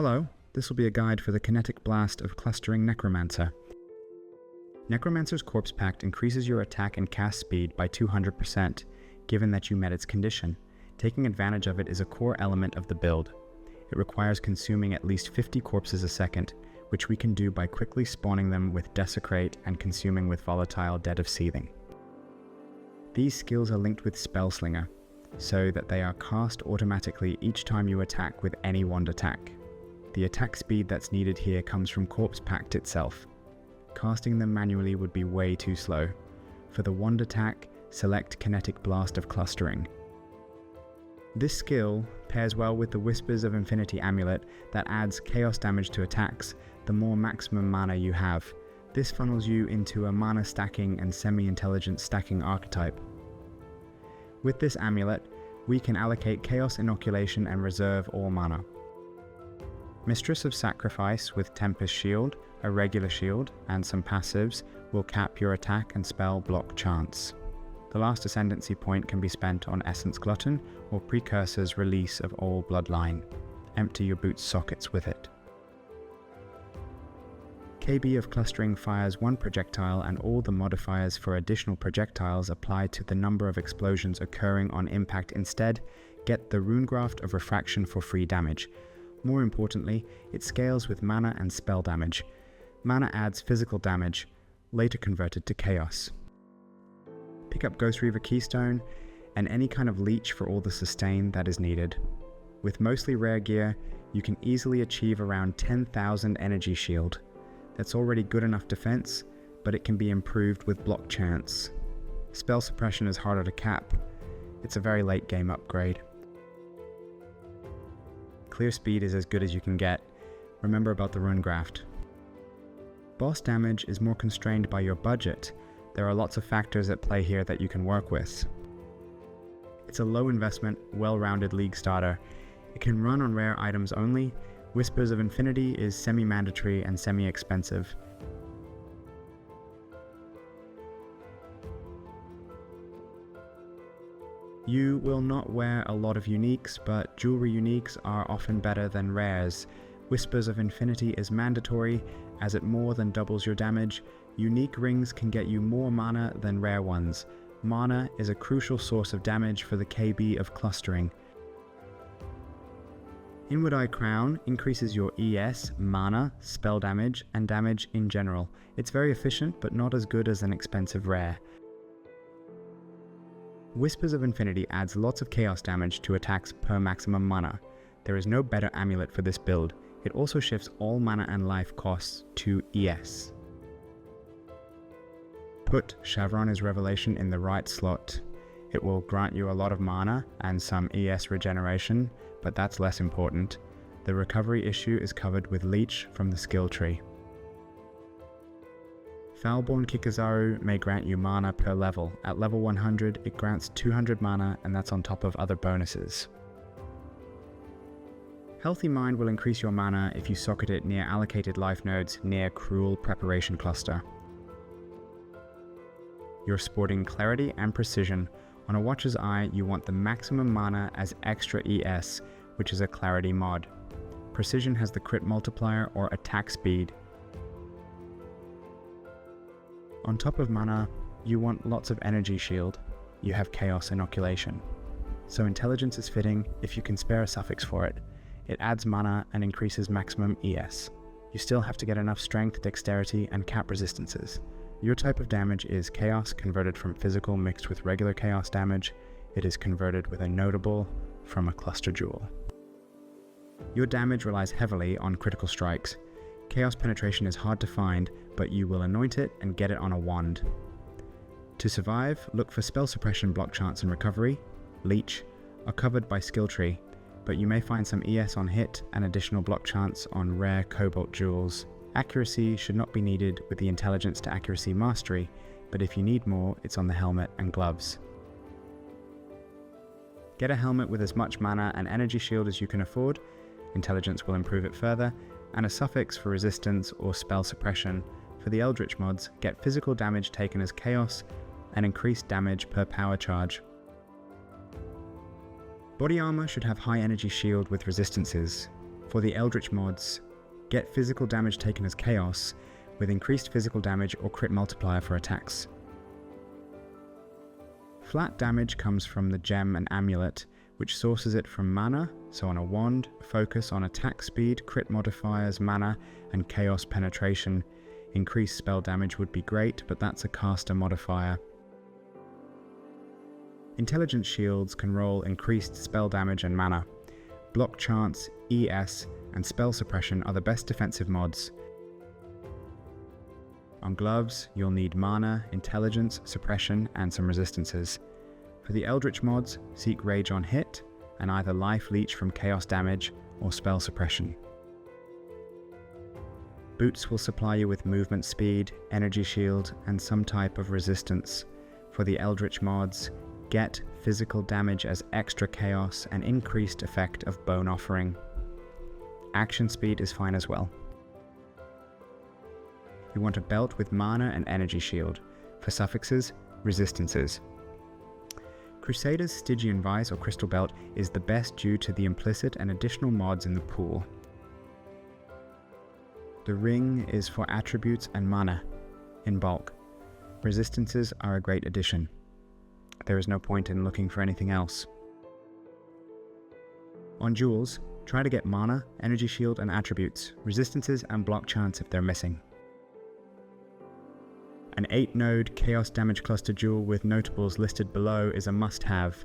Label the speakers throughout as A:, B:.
A: Hello, this will be a guide for the Kinetic Blast of Clustering Necromancer. Necromancer's Corpse Pact increases your attack and cast speed by 200%, given that you met its condition. Taking advantage of it is a core element of the build. It requires consuming at least 50 corpses a second, which we can do by quickly spawning them with Desecrate and consuming with Volatile Dead of Seething. These skills are linked with Spellslinger, so that they are cast automatically each time you attack with any wand attack. The attack speed that's needed here comes from Corpse Pact itself. Casting them manually would be way too slow. For the wand attack, select Kinetic Blast of Clustering. This skill pairs well with the Whispers of Infinity amulet that adds chaos damage to attacks the more maximum mana you have. This funnels you into a mana stacking and semi-intelligent stacking archetype. With this amulet, we can allocate Chaos Inoculation and reserve all mana. Mistress of Sacrifice with Tempest Shield, a regular shield, and some passives will cap your attack and spell block chance. The last ascendancy point can be spent on Essence Glutton or Precursor's Release of All Bloodline. Empty your boot's sockets with it. KB of Clustering fires one projectile, and all the modifiers for additional projectiles apply to the number of explosions occurring on impact. Instead, get the Runegraft of Refraction for free damage. More importantly, it scales with mana and spell damage. Mana adds physical damage, later converted to chaos. Pick up Ghost Reaver Keystone and any kind of leech for all the sustain that is needed. With mostly rare gear, you can easily achieve around 10,000 energy shield. That's already good enough defense, but it can be improved with block chance. Spell suppression is harder to cap. It's a very late game upgrade. Clear speed is as good as you can get. Remember about the Runegraft. Boss damage is more constrained by your budget. There are lots of factors at play here that you can work with. It's a low investment, well-rounded league starter. It can run on rare items only. Whispers of Infinity is semi-mandatory and semi-expensive. You will not wear a lot of uniques, but jewelry uniques are often better than rares. Whispers of Infinity is mandatory, as it more than doubles your damage. Unique rings can get you more mana than rare ones. Mana is a crucial source of damage for the KB of Clustering. Inward Eye Crown increases your ES, mana, spell damage, and damage in general. It's very efficient, but not as good as an expensive rare. Whispers of Infinity adds lots of chaos damage to attacks per maximum mana. There is no better amulet for this build. It also shifts all mana and life costs to ES. Put Shavron's Revelation in the right slot. It will grant you a lot of mana and some ES regeneration, but that's less important. The recovery issue is covered with Leech from the skill tree. Foulborn Kikazaru may grant you mana per level. At level 100, it grants 200 mana, and that's on top of other bonuses. Healthy Mind will increase your mana if you socket it near allocated life nodes near Cruel Preparation Cluster. You're sporting Clarity and Precision. On a Watcher's Eye, you want the maximum mana as extra ES, which is a Clarity mod. Precision has the crit multiplier or attack speed. On top of mana, you want lots of energy shield. You have Chaos Inoculation. So Intelligence is fitting if you can spare a suffix for it. It adds mana and increases maximum ES. You still have to get enough strength, dexterity, and cap resistances. Your type of damage is Chaos converted from physical mixed with regular Chaos damage. It is converted with a notable from a cluster jewel. Your damage relies heavily on critical strikes. Chaos penetration is hard to find, but you will anoint it and get it on a wand. To survive, look for spell suppression, block chance, and recovery. Leech are covered by skill tree, but you may find some ES on hit and additional block chance on rare cobalt jewels. Accuracy should not be needed with the intelligence to accuracy mastery, but if you need more, it's on the helmet and gloves. Get a helmet with as much mana and energy shield as you can afford. Intelligence will improve it further, and a suffix for resistance or spell suppression. For the Eldritch mods, get physical damage taken as chaos and increased damage per power charge. Body armor should have high energy shield with resistances. For the Eldritch mods, get physical damage taken as chaos, with increased physical damage or crit multiplier for attacks. Flat damage comes from the gem and amulet, which sources it from mana, so on a wand, focus on attack speed, crit modifiers, mana, and chaos penetration. Increased spell damage would be great, but that's a caster modifier. Intelligence shields can roll increased spell damage and mana. Block chance, ES, and spell suppression are the best defensive mods. On gloves, you'll need mana, intelligence, suppression, and some resistances. For the Eldritch mods, seek rage on hit, and either life leech from chaos damage or spell suppression. Boots will supply you with movement speed, energy shield, and some type of resistance. For the Eldritch mods, get physical damage as extra chaos and increased effect of Bone Offering. Action speed is fine as well. You want a belt with mana and energy shield. For suffixes, resistances. Crusader's Stygian Vice or Crystal Belt is the best due to the implicit and additional mods in the pool. The ring is for attributes and mana, in bulk. Resistances are a great addition. There is no point in looking for anything else. On jewels, try to get mana, energy shield and attributes, resistances and block chance if they're missing. An 8-node Chaos Damage Cluster jewel with notables listed below is a must-have.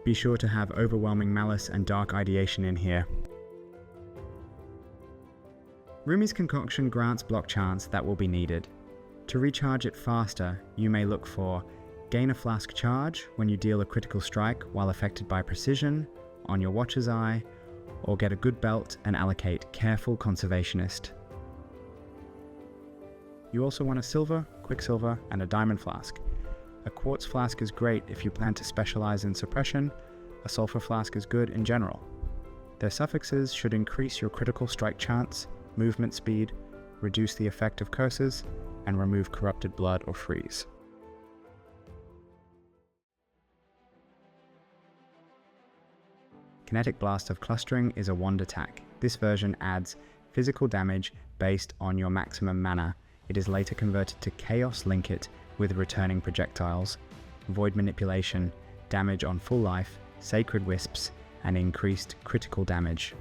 A: Be sure to have Overwhelming Malice and Dark Ideation in here. Rumi's Concoction grants block chance that will be needed. To recharge it faster, you may look for gain a flask charge when you deal a critical strike while affected by precision, on your Watcher's Eye, or get a good belt and allocate Careful Conservationist. You also want a silver, quicksilver, and a diamond flask. A quartz flask is great if you plan to specialize in suppression. A sulfur flask is good in general. Their suffixes should increase your critical strike chance, movement speed, reduce the effect of curses, and remove corrupted blood or freeze. Kinetic Blast of Clustering is a wand attack. This version adds physical damage based on your maximum mana. It is later converted to Chaos Link It with returning projectiles, Void Manipulation, damage on full life, Sacred Wisps, and increased critical damage.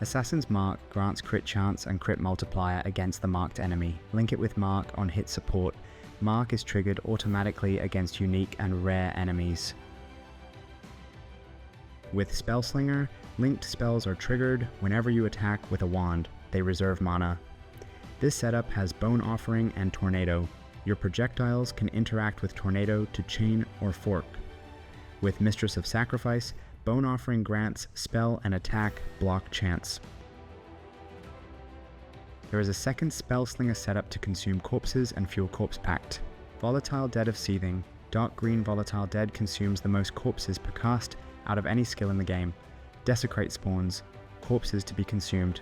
A: Assassin's Mark grants crit chance and crit multiplier against the marked enemy. Link it with Mark on hit support. Mark is triggered automatically against unique and rare enemies. With Spellslinger, linked spells are triggered whenever you attack with a wand. They reserve mana. This setup has Bone Offering and Tornado. Your projectiles can interact with Tornado to chain or fork. With Mistress of Sacrifice, Bone Offering grants spell and attack block chance. There is a second Spellslinger setup to consume corpses and fuel Corpse Pact. Volatile Dead of Seething. Dark green Volatile Dead consumes the most corpses per cast out of any skill in the game. Desecrate spawns corpses to be consumed.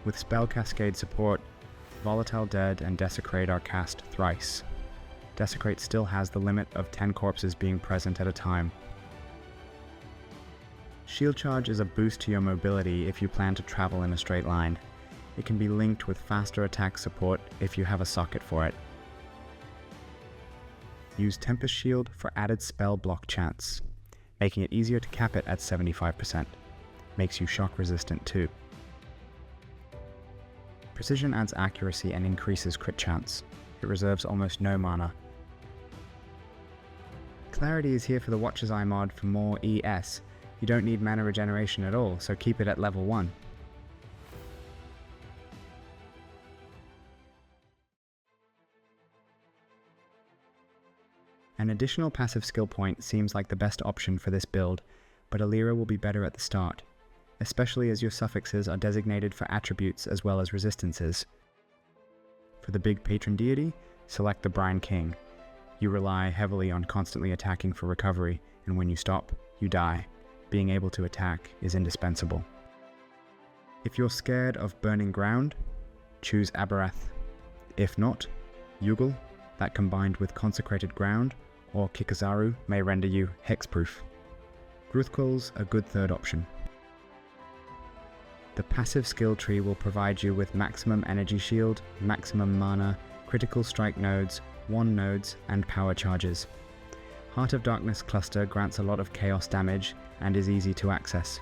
A: With Spell Cascade support, Volatile Dead and Desecrate are cast thrice. Desecrate still has the limit of 10 corpses being present at a time. Shield Charge is a boost to your mobility if you plan to travel in a straight line. It can be linked with faster attack support if you have a socket for it. Use Tempest Shield for added spell block chance, making it easier to cap it at 75%. Makes you shock resistant too. Precision adds accuracy and increases crit chance. It reserves almost no mana. Clarity is here for the Watcher's Eye mod for more ES. You don't need mana regeneration at all, so keep it at level 1. An additional passive skill point seems like the best option for this build, but Alira will be better at the start, especially as your suffixes are designated for attributes as well as resistances. For the big patron deity, select the Brine King. You rely heavily on constantly attacking for recovery, and when you stop, you die. Being able to attack is indispensable. If you're scared of burning ground, choose Abarath. If not, Yugal, that combined with Consecrated Ground, or Kikazaru may render you hexproof. Gruthquil's a good third option. The passive skill tree will provide you with maximum energy shield, maximum mana, critical strike nodes, wand nodes, and power charges. Heart of Darkness cluster grants a lot of chaos damage and is easy to access.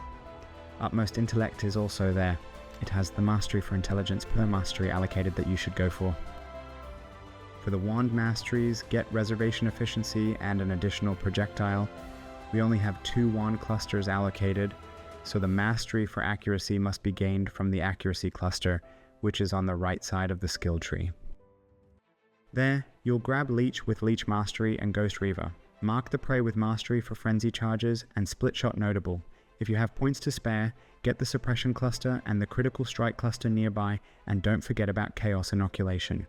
A: Utmost Intellect is also there. It has the mastery for intelligence per mastery allocated that you should go for. For the wand masteries, get reservation efficiency and an additional projectile. We only have 2 wand clusters allocated, so the mastery for accuracy must be gained from the accuracy cluster, which is on the right side of the skill tree. There, you'll grab Leech with Leech Mastery and Ghost Reaver. Mark the prey with Mastery for frenzy charges and Split Shot notable. If you have points to spare, get the Suppression cluster and the Critical Strike cluster nearby, and don't forget about Chaos Inoculation.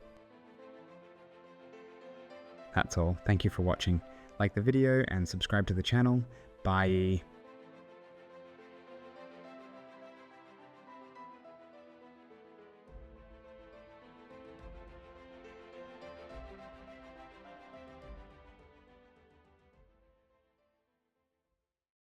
A: That's all. Thank you for watching. Like the video and subscribe to the channel. Bye.